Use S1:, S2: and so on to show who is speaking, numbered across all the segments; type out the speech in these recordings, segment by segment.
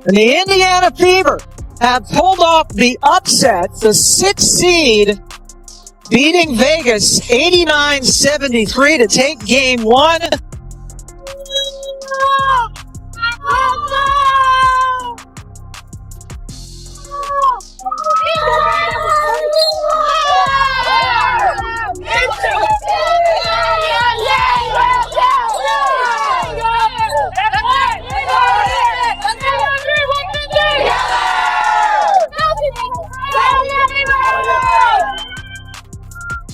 S1: And the Indiana Fever have pulled off the upset, the 6th seed, beating Vegas 89-73 to take game 1.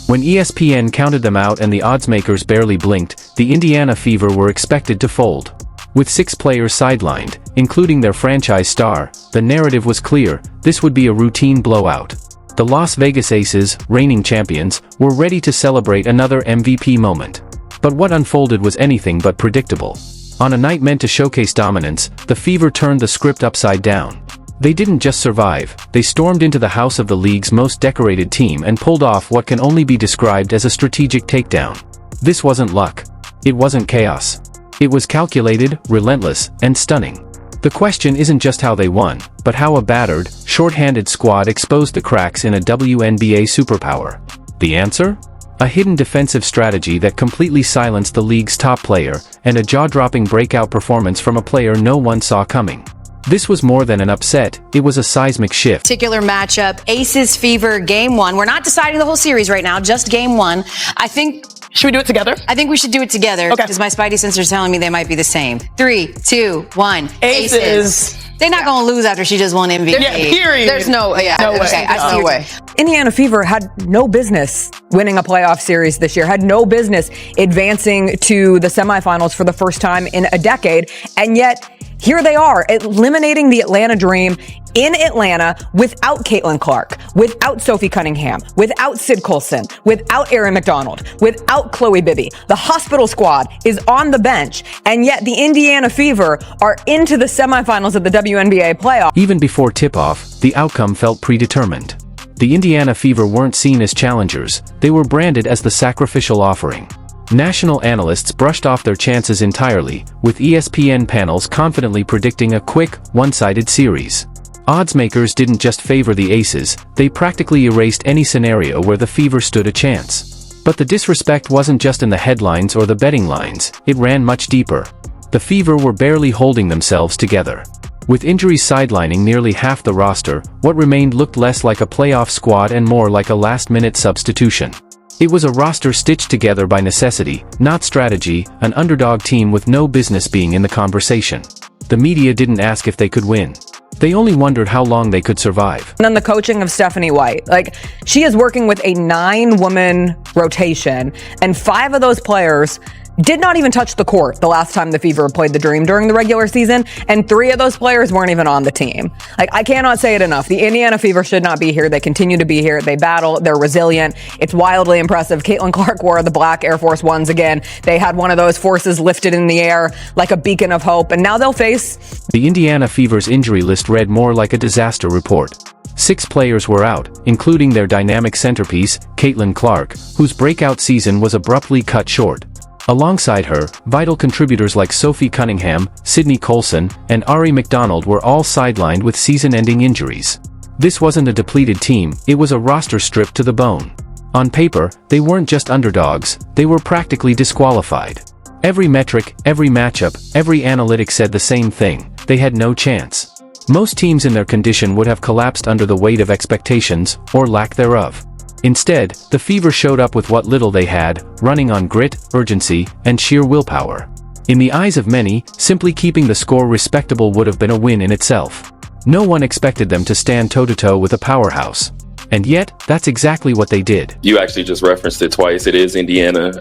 S2: When ESPN counted them out and the oddsmakers barely blinked, the Indiana Fever were expected to fold. With 6 players sidelined, including their franchise star, the narrative was clear: this would be a routine blowout. The Las Vegas Aces, reigning champions, were ready to celebrate another MVP moment. But what unfolded was anything but predictable. On a night meant to showcase dominance, the Fever turned the script upside down. They didn't just survive, they stormed into the house of the league's most decorated team and pulled off what can only be described as a strategic takedown. This wasn't luck. It wasn't chaos. It was calculated, relentless, and stunning. The question isn't just how they won, but how a battered, short-handed squad exposed the cracks in a WNBA superpower. The answer? A hidden defensive strategy that completely silenced the league's top player, and a jaw-dropping breakout performance from a player no one saw coming. This was more than an upset, it was a seismic shift.
S3: Particular matchup, Aces Fever, game 1. We're not deciding the whole series right now, just game 1.
S4: Should we do it together?
S3: I think we should do it together, because my spidey sense is telling me they might be the same. 3, 2, 1.
S4: Aces.
S3: They're not going to lose after she just won MVP.
S4: Yeah, period.
S3: There's no way.
S4: No way.
S3: Okay, I see
S4: No way.
S5: Indiana Fever had no business winning a playoff series this year, had no business advancing to the semifinals for the first time in a decade, and yet here they are, eliminating the Atlanta Dream in Atlanta without Caitlin Clark, without Sophie Cunningham, without Sid Colson, without Erin McDonald, without Chloe Bibby. The hospital squad is on the bench, and yet the Indiana Fever are into the semifinals of the WNBA playoff.
S2: Even before tip-off, the outcome felt predetermined. The Indiana Fever weren't seen as challengers, they were branded as the sacrificial offering. National analysts brushed off their chances entirely, with ESPN panels confidently predicting a quick, one-sided series. Oddsmakers didn't just favor the Aces, they practically erased any scenario where the Fever stood a chance. But the disrespect wasn't just in the headlines or the betting lines, it ran much deeper. The Fever were barely holding themselves together. With injuries sidelining nearly half the roster, what remained looked less like a playoff squad and more like a last-minute substitution. It was a roster stitched together by necessity, not strategy, an underdog team with no business being in the conversation. The media didn't ask if they could win. They only wondered how long they could survive.
S5: And then the coaching of Stephanie White. She is working with a 9-woman rotation, and 5 of those players did not even touch the court the last time the Fever played the Dream during the regular season, and 3 of those players weren't even on the team. I cannot say it enough. The Indiana Fever should not be here. They continue to be here. They battle. They're resilient. It's wildly impressive. Caitlin Clark wore the black Air Force Ones again. They had one of those forces lifted in the air like a beacon of hope, and now they'll face...
S2: The Indiana Fever's injury list read more like a disaster report. 6 players were out, including their dynamic centerpiece, Caitlin Clark, whose breakout season was abruptly cut short. Alongside her, vital contributors like Sophie Cunningham, Sydney Colson, and Ari McDonald were all sidelined with season-ending injuries. This wasn't a depleted team, it was a roster stripped to the bone. On paper, they weren't just underdogs, they were practically disqualified. Every metric, every matchup, every analytic said the same thing: they had no chance. Most teams in their condition would have collapsed under the weight of expectations, or lack thereof. Instead, the Fever showed up with what little they had, running on grit, urgency, and sheer willpower. In the eyes of many, simply keeping the score respectable would have been a win in itself. No one expected them to stand toe-to-toe with a powerhouse. And yet, that's exactly what they did.
S6: You actually just referenced it twice. It is Indiana.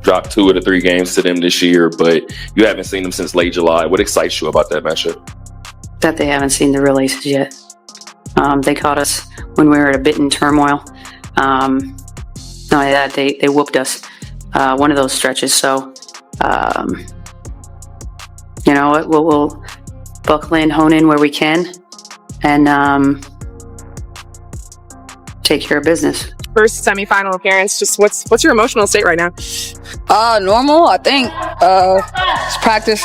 S6: Dropped 2 of the 3 games to them this year, but you haven't seen them since late July. What excites you about that matchup?
S7: That they haven't seen the real Aces yet. They caught us when we were at a bit in turmoil. Not only that, they whooped us one of those stretches. So, you know what? We'll buckle in, hone in where we can, and take care of business.
S4: First semifinal appearance. Just what's your emotional state right now?
S8: Normal, I think. It's practice.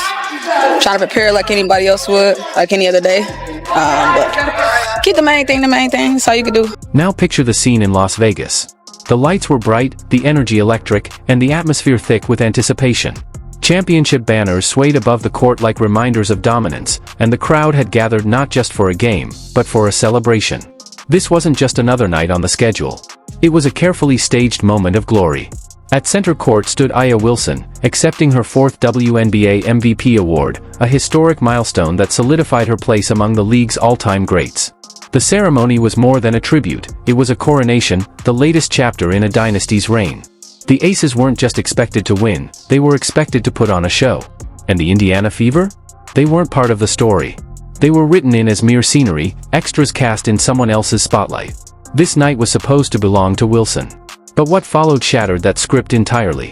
S8: trying to prepare like anybody else would, like any other day. But keep the main thing. That's all you can do.
S2: Now picture the scene in Las Vegas. The lights were bright, the energy electric, and the atmosphere thick with anticipation. Championship banners swayed above the court like reminders of dominance, and the crowd had gathered not just for a game, but for a celebration. This wasn't just another night on the schedule. It was a carefully staged moment of glory. At center court stood Aya Wilson, accepting her 4th WNBA MVP award, a historic milestone that solidified her place among the league's all-time greats. The ceremony was more than a tribute, it was a coronation, the latest chapter in a dynasty's reign. The Aces weren't just expected to win, they were expected to put on a show. And the Indiana Fever? They weren't part of the story. They were written in as mere scenery, extras cast in someone else's spotlight. This night was supposed to belong to Wilson. But what followed shattered that script entirely.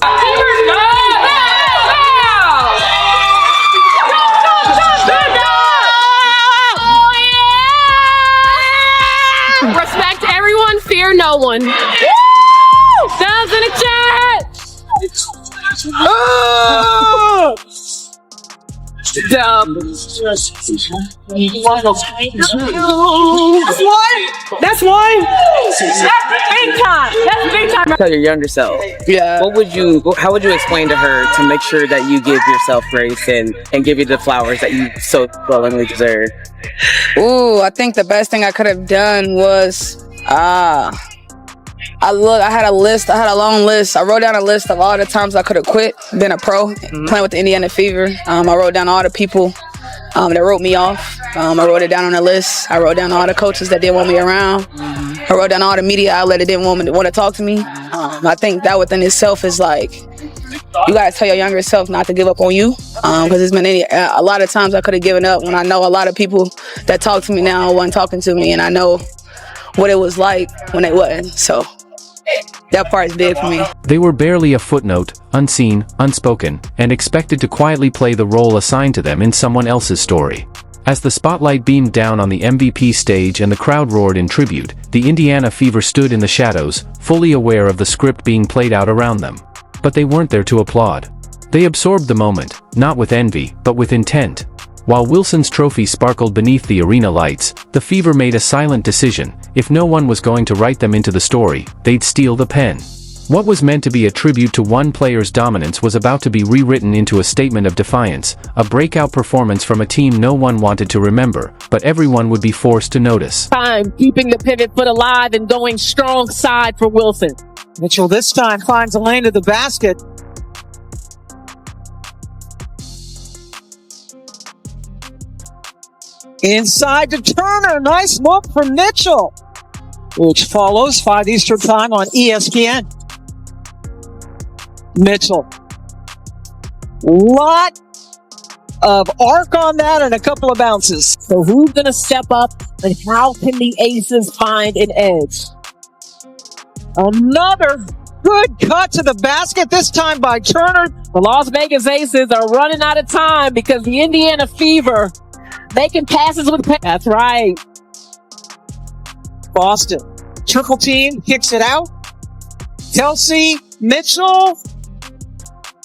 S4: Respect everyone, fear no one. Sounds in the chat. Dumb. That's one. That's big time. That's big time.
S9: Tell your younger self.
S8: Yeah.
S9: How would you explain to her to make sure that you give yourself grace and give you the flowers that you so willingly deserve?
S8: Ooh, I think the best thing I could have done was, I had a list. I had a long list. I wrote down a list of all the times I could have quit, been a pro, playing with the Indiana Fever. I wrote down all the people that wrote me off. I wrote it down on a list. I wrote down all the coaches that didn't want me around. I wrote down all the media outlets that didn't want to talk to me. I think that within itself is like, you gotta tell your younger self not to give up on you, because there's been a lot of times I could have given up when I know a lot of people that talk to me now wasn't talking to me, and I know what it was like when they wasn't. So that part is big for me.
S2: They were barely a footnote, unseen, unspoken, and expected to quietly play the role assigned to them in someone else's story. As the spotlight beamed down on the MVP stage and the crowd roared in tribute, the Indiana Fever stood in the shadows, fully aware of the script being played out around them. But they weren't there to applaud. They absorbed the moment, not with envy, but with intent. While Wilson's trophy sparkled beneath the arena lights, the Fever made a silent decision. If no one was going to write them into the story, they'd steal the pen. What was meant to be a tribute to one player's dominance was about to be rewritten into a statement of defiance, a breakout performance from a team no one wanted to remember, but everyone would be forced to notice.
S10: Time keeping the pivot foot alive and going strong side for Wilson.
S1: Mitchell this time finds a lane to the basket. Inside to Turner. Nice look from Mitchell, which follows 5 Eastern time on ESPN. Mitchell. Lot of arc on that and a couple of bounces.
S10: So who's going to step up and how can the Aces find an edge?
S1: Another good cut to the basket, this time by Turner.
S10: The Las Vegas Aces are running out of time because the Indiana Fever making passes with... That's right.
S1: Boston. Triple team kicks it out. Kelsey, Mitchell.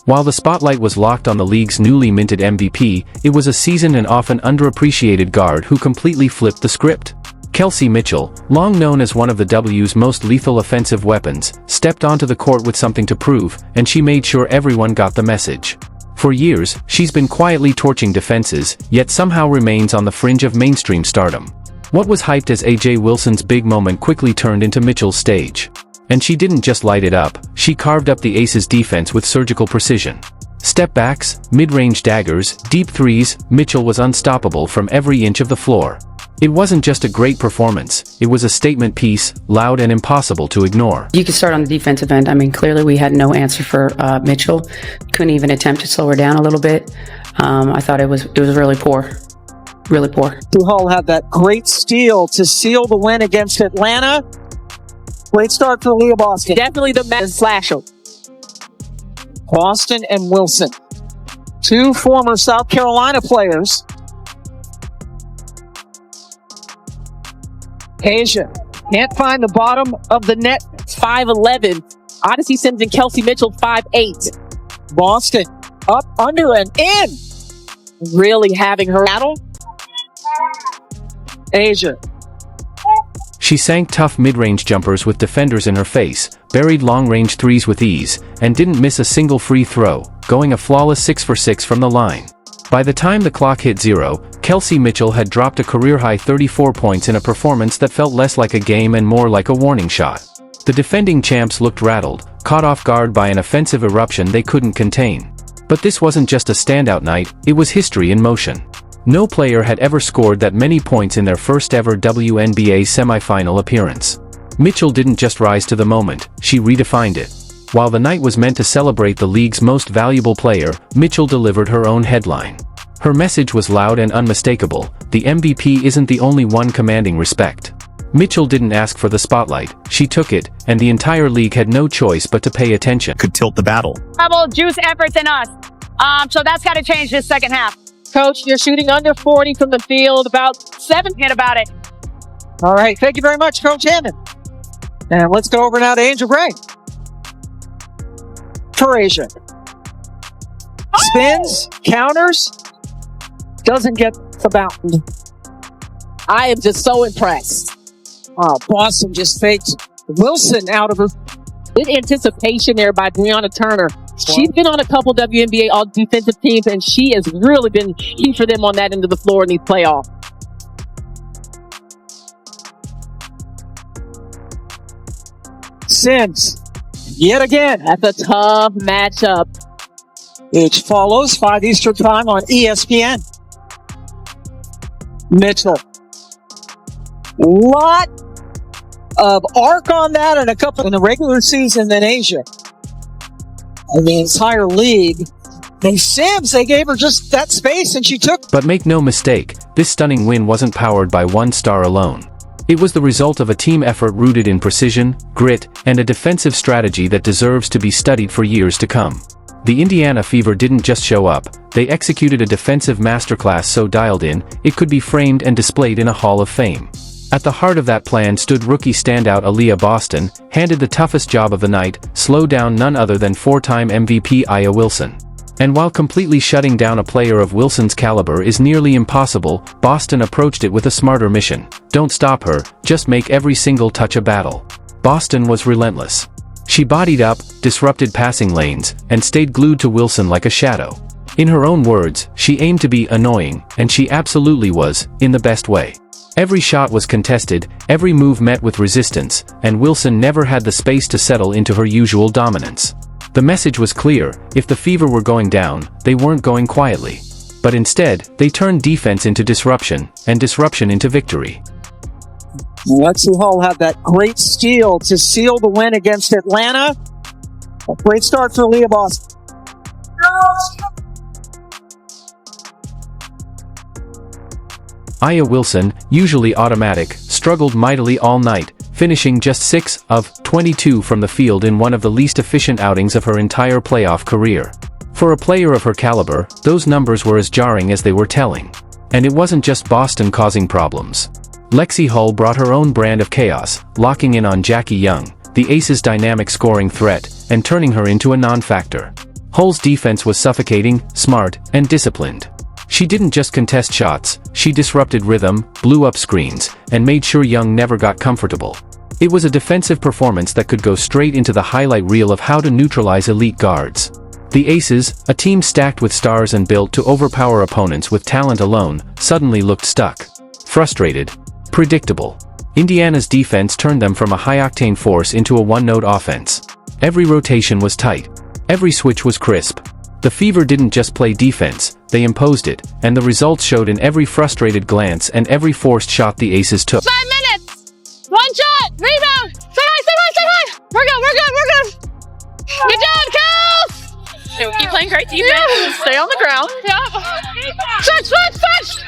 S2: While the spotlight was locked on the league's newly minted MVP, it was a seasoned and often underappreciated guard who completely flipped the script. Kelsey Mitchell, long known as one of the W's most lethal offensive weapons, stepped onto the court with something to prove, and she made sure everyone got the message. For years, she's been quietly torching defenses, yet somehow remains on the fringe of mainstream stardom. What was hyped as A.J. Wilson's big moment quickly turned into Mitchell's stage. And she didn't just light it up, she carved up the Aces' defense with surgical precision. Step backs, mid-range daggers, deep threes, Mitchell was unstoppable from every inch of the floor. It wasn't just a great performance, it was a statement piece, loud and impossible to ignore.
S7: You could start on the defensive end. I mean, clearly we had no answer for Mitchell. Couldn't even attempt to slow her down a little bit. I thought it was really poor. Really poor.
S1: Hull had that great steal to seal the win against Atlanta. Great start for Leah Boston.
S10: Definitely the best slasher.
S1: Boston and Wilson. 2 former South Carolina players. Asia can't find the bottom of the net.
S10: 5'11". Odyssey Sims and Kelsey Mitchell 5'8".
S1: Boston up, under, and in.
S10: really having her battle.
S1: Asia.
S2: She sank tough mid-range jumpers with defenders in her face, buried long-range threes with ease, and didn't miss a single free throw, going a flawless 6 for 6 from the line. By the time the clock hit 0, Kelsey Mitchell had dropped a career-high 34 points in a performance that felt less like a game and more like a warning shot. The defending champs looked rattled, caught off guard by an offensive eruption they couldn't contain. But this wasn't just a standout night, it was history in motion. No player had ever scored that many points in their first ever WNBA semifinal appearance. Mitchell didn't just rise to the moment, she redefined it. While the night was meant to celebrate the league's most valuable player, Mitchell delivered her own headline. Her message was loud and unmistakable: the MVP isn't the only one commanding respect. Mitchell didn't ask for the spotlight, she took it, and the entire league had no choice but to pay attention.
S11: Could tilt the battle.
S12: Double juice efforts in us. So that's got to change this second half.
S10: Coach, you're shooting under 40 from the field, about 7.
S12: Get about it.
S1: All right, thank you very much, Coach Hammond. And let's go over now to Angel Gray. For Asia. Spins, counters, doesn't get the mountain.
S10: I am just so impressed.
S1: Boston just faked Wilson out of her.
S10: Good anticipation there by Brianna Turner. She's been on a couple WNBA all defensive teams, and she has really been key for them on that end of the floor in these playoffs.
S1: Sims, yet again.
S10: That's a tough matchup.
S1: Each follows 5 Eastern time on ESPN. Mitchell. Lot of arc on that and a couple in the regular season than Asia. In the entire league. And Sims, they gave her just that space and she took.
S2: But make no mistake, this stunning win wasn't powered by one star alone. It was the result of a team effort rooted in precision, grit, and a defensive strategy that deserves to be studied for years to come. The Indiana Fever didn't just show up, they executed a defensive masterclass so dialed in, it could be framed and displayed in a Hall of Fame. At the heart of that plan stood rookie standout Aaliyah Boston, handed the toughest job of the night, slow down none other than 4-time MVP Aya Wilson. And while completely shutting down a player of Wilson's caliber is nearly impossible, Boston approached it with a smarter mission. Don't stop her, just make every single touch a battle. Boston was relentless. She bodied up, disrupted passing lanes, and stayed glued to Wilson like a shadow. In her own words, she aimed to be annoying, and she absolutely was, in the best way. Every shot was contested, every move met with resistance, and Wilson never had the space to settle into her usual dominance. The message was clear: if the Fever were going down, they weren't going quietly. But instead, they turned defense into disruption, and disruption into victory.
S1: Lexi Hall had that great steal to seal the win against Atlanta. A great start for Leah Boston.
S2: Aya Wilson, usually automatic, struggled mightily all night, finishing just 6 of 22 from the field in one of the least efficient outings of her entire playoff career. For a player of her caliber, those numbers were as jarring as they were telling. And it wasn't just Boston causing problems. Lexi Hull brought her own brand of chaos, locking in on Jackie Young, the Aces' dynamic scoring threat, and turning her into a non-factor. Hull's defense was suffocating, smart, and disciplined. She didn't just contest shots, she disrupted rhythm, blew up screens, and made sure Young never got comfortable. It was a defensive performance that could go straight into the highlight reel of how to neutralize elite guards. The Aces, a team stacked with stars and built to overpower opponents with talent alone, suddenly looked stuck. Frustrated. Predictable. Indiana's defense turned them from a high-octane force into a one-note offense. Every rotation was tight. Every switch was crisp. The Fever didn't just play defense, they imposed it, and the results showed in every frustrated glance and every forced shot the Aces took.
S4: 5 minutes! 1 shot! Rebound! Stay high! We're good! Good job, Kels!
S13: So keep playing great defense. Stay on the ground.
S4: Yep. Switch!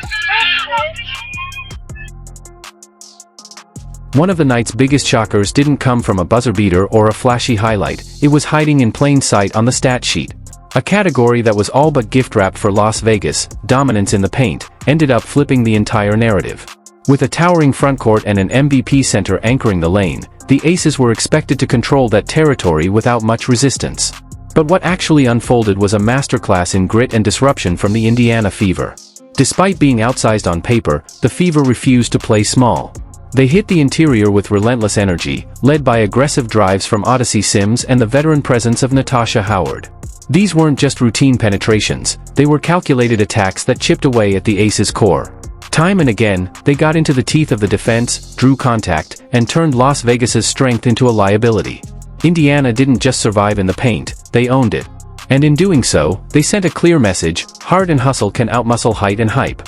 S2: One of the night's biggest shockers didn't come from a buzzer beater or a flashy highlight, it was hiding in plain sight on the stat sheet. A category that was all but gift-wrapped for Las Vegas, dominance in the paint, ended up flipping the entire narrative. With a towering frontcourt and an MVP center anchoring the lane, the Aces were expected to control that territory without much resistance. But what actually unfolded was a masterclass in grit and disruption from the Indiana Fever. Despite being outsized on paper, the Fever refused to play small. They hit the interior with relentless energy, led by aggressive drives from Odyssey Sims and the veteran presence of Natasha Howard. These weren't just routine penetrations, they were calculated attacks that chipped away at the Aces' core. Time and again, they got into the teeth of the defense, drew contact, and turned Las Vegas's strength into a liability. Indiana didn't just survive in the paint, they owned it. And in doing so, they sent a clear message: heart and hustle can outmuscle height and hype.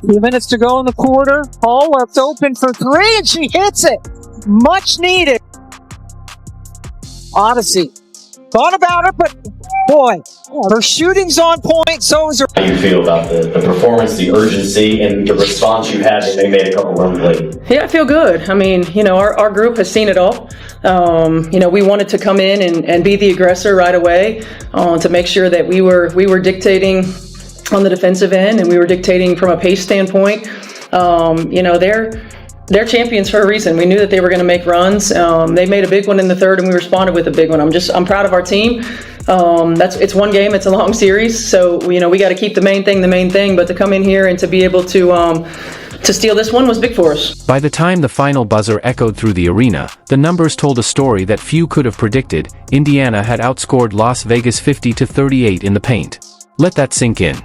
S1: 2 minutes to go in the quarter. Hall left open for three, and she hits it. Much needed. Odyssey. Thought about it, but boy, her shooting's on point, so is her.
S11: How do you feel about the performance, the urgency, and the response you had when they made a couple runs late?
S14: Yeah, I feel good. I mean, our group has seen it all. We wanted to come in and be the aggressor right away, to make sure that we were dictating on the defensive end, and we were dictating from a pace standpoint. They're champions for a reason. We knew that they were going to make runs. They made a big one in the third, and we responded with a big one. I'm proud of our team. It's one game. It's a long series, so we got to keep the main thing. But to come in here and to be able to steal this one was big for us.
S2: By the time the final buzzer echoed through the arena, the numbers told a story that few could have predicted. Indiana had outscored Las Vegas 50-38 in the paint. Let that sink in.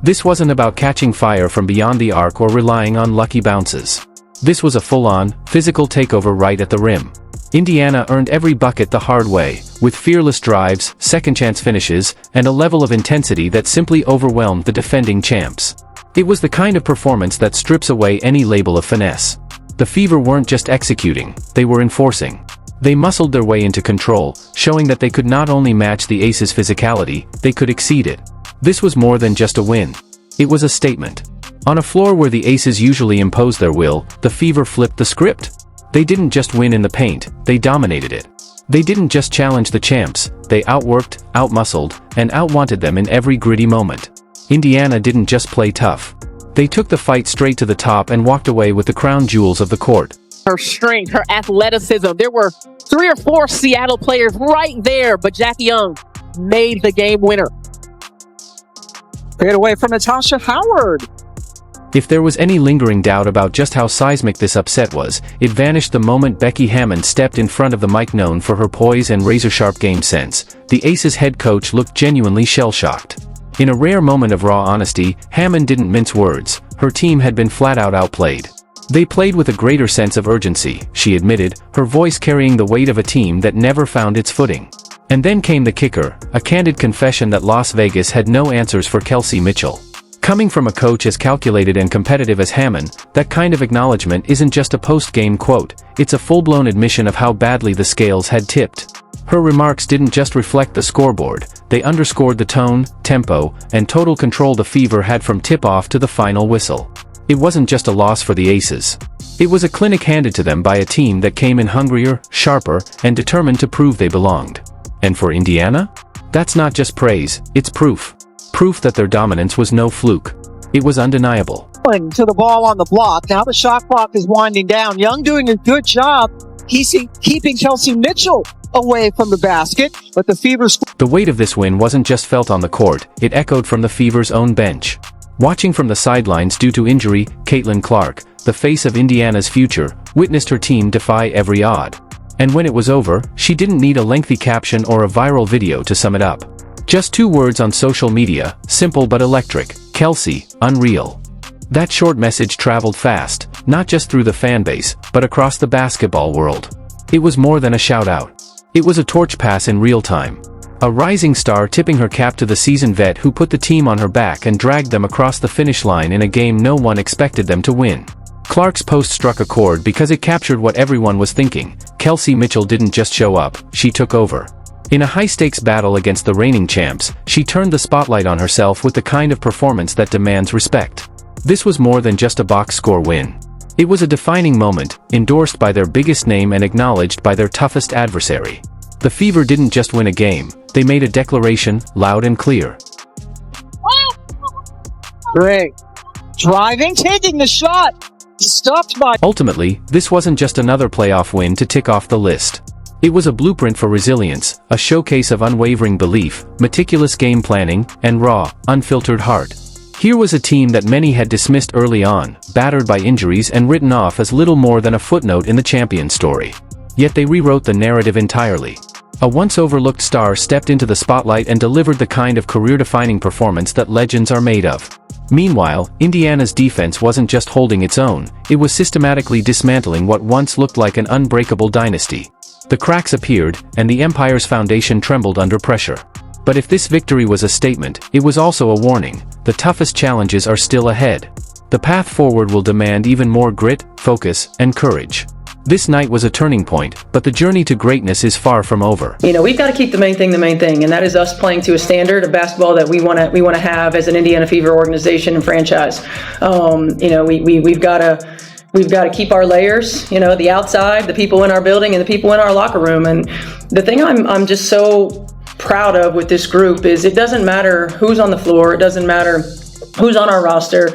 S2: This wasn't about catching fire from beyond the arc or relying on lucky bounces. This was a full-on, physical takeover right at the rim. Indiana earned every bucket the hard way, with fearless drives, second-chance finishes, and a level of intensity that simply overwhelmed the defending champs. It was the kind of performance that strips away any label of finesse. The Fever weren't just executing, they were enforcing. They muscled their way into control, showing that they could not only match the Aces' physicality, they could exceed it. This was more than just a win. It was a statement. On a floor where the Aces usually impose their will, the Fever flipped the script. They didn't just win in the paint, they dominated it. They didn't just challenge the champs, they outworked, outmuscled, and outwanted them in every gritty moment. Indiana didn't just play tough. They took the fight straight to the top and walked away with the crown jewels of the court.
S10: Her strength, her athleticism. There were 3 or 4 Seattle players right there, but Jackie Young made the game winner.
S1: Get away from Natasha Howard.
S2: If there was any lingering doubt about just how seismic this upset was, it vanished the moment Becky Hammon stepped in front of the mic. Known for her poise and razor-sharp game sense, the Aces head coach looked genuinely shell-shocked. In a rare moment of raw honesty, Hammon didn't mince words. Her team had been flat-out outplayed. They played with a greater sense of urgency, she admitted, her voice carrying the weight of a team that never found its footing. And then came the kicker, a candid confession that Las Vegas had no answers for Kelsey Mitchell. Coming from a coach as calculated and competitive as Hammon, that kind of acknowledgement isn't just a post-game quote, it's a full-blown admission of how badly the scales had tipped. Her remarks didn't just reflect the scoreboard, they underscored the tone, tempo, and total control the Fever had from tip-off to the final whistle. It wasn't just a loss for the Aces. It was a clinic handed to them by a team that came in hungrier, sharper, and determined to prove they belonged. And for Indiana? That's not just praise, it's proof. Proof that their dominance was no fluke. It was undeniable.
S1: To the ball on the block. Now the shot clock is winding down. Young doing a good job keeping Kelsey Mitchell away from the basket, but the Fever...
S2: The weight of this win wasn't just felt on the court, it echoed from the Fever's own bench. Watching from the sidelines due to injury, Caitlin Clark, the face of Indiana's future, witnessed her team defy every odd. And when it was over, she didn't need a lengthy caption or a viral video to sum it up. Just 2 words on social media, simple but electric: Kelsey, unreal. That short message traveled fast, not just through the fanbase, but across the basketball world. It was more than a shout-out. It was a torch pass in real time. A rising star tipping her cap to the seasoned vet who put the team on her back and dragged them across the finish line in a game no one expected them to win. Clark's post struck a chord because it captured what everyone was thinking. Kelsey Mitchell didn't just show up, she took over. In a high-stakes battle against the reigning champs, she turned the spotlight on herself with the kind of performance that demands respect. This was more than just a box score win. It was a defining moment, endorsed by their biggest name and acknowledged by their toughest adversary. The Fever didn't just win a game, they made a declaration, loud and clear.
S1: Great. Driving, taking the shot. Stopped by...
S2: Ultimately, this wasn't just another playoff win to tick off the list. It was a blueprint for resilience, a showcase of unwavering belief, meticulous game planning, and raw, unfiltered heart. Here was a team that many had dismissed early on, battered by injuries and written off as little more than a footnote in the champion story. Yet they rewrote the narrative entirely. A once overlooked star stepped into the spotlight and delivered the kind of career-defining performance that legends are made of. Meanwhile, Indiana's defense wasn't just holding its own, it was systematically dismantling what once looked like an unbreakable dynasty. The cracks appeared, and the Empire's foundation trembled under pressure. But if this victory was a statement, it was also a warning. The toughest challenges are still ahead. The path forward will demand even more grit, focus, and courage. This night was a turning point, but the journey to greatness is far from over.
S14: We've got to keep the main thing, and that is us playing to a standard of basketball that we want to have as an Indiana Fever organization and franchise. We've got to keep our layers, the outside, the people in our building, and the people in our locker room. And the thing I'm just so proud of with this group is it doesn't matter who's on the floor, it doesn't matter who's on our roster.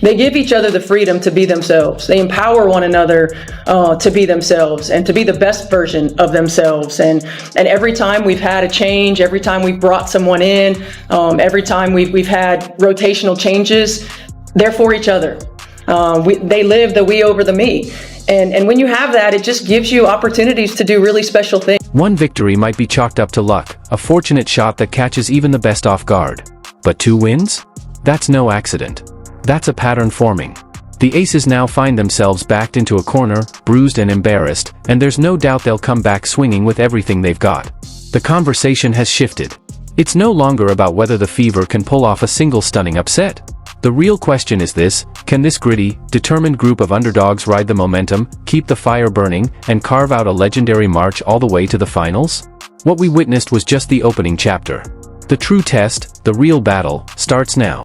S14: They give each other the freedom to be themselves. They empower one another to be themselves and to be the best version of themselves. And every time we've had a change, every time we've brought someone in, every time we've had rotational changes, they're for each other. They live the we over the me. And when you have that, it just gives you opportunities to do really special things.
S2: One victory might be chalked up to luck, a fortunate shot that catches even the best off guard. But 2 wins? That's no accident. That's a pattern forming. The Aces now find themselves backed into a corner, bruised and embarrassed, and there's no doubt they'll come back swinging with everything they've got. The conversation has shifted. It's no longer about whether the Fever can pull off a single stunning upset. The real question is this: can this gritty, determined group of underdogs ride the momentum, keep the fire burning, and carve out a legendary march all the way to the finals? What we witnessed was just the opening chapter. The true test, the real battle, starts now.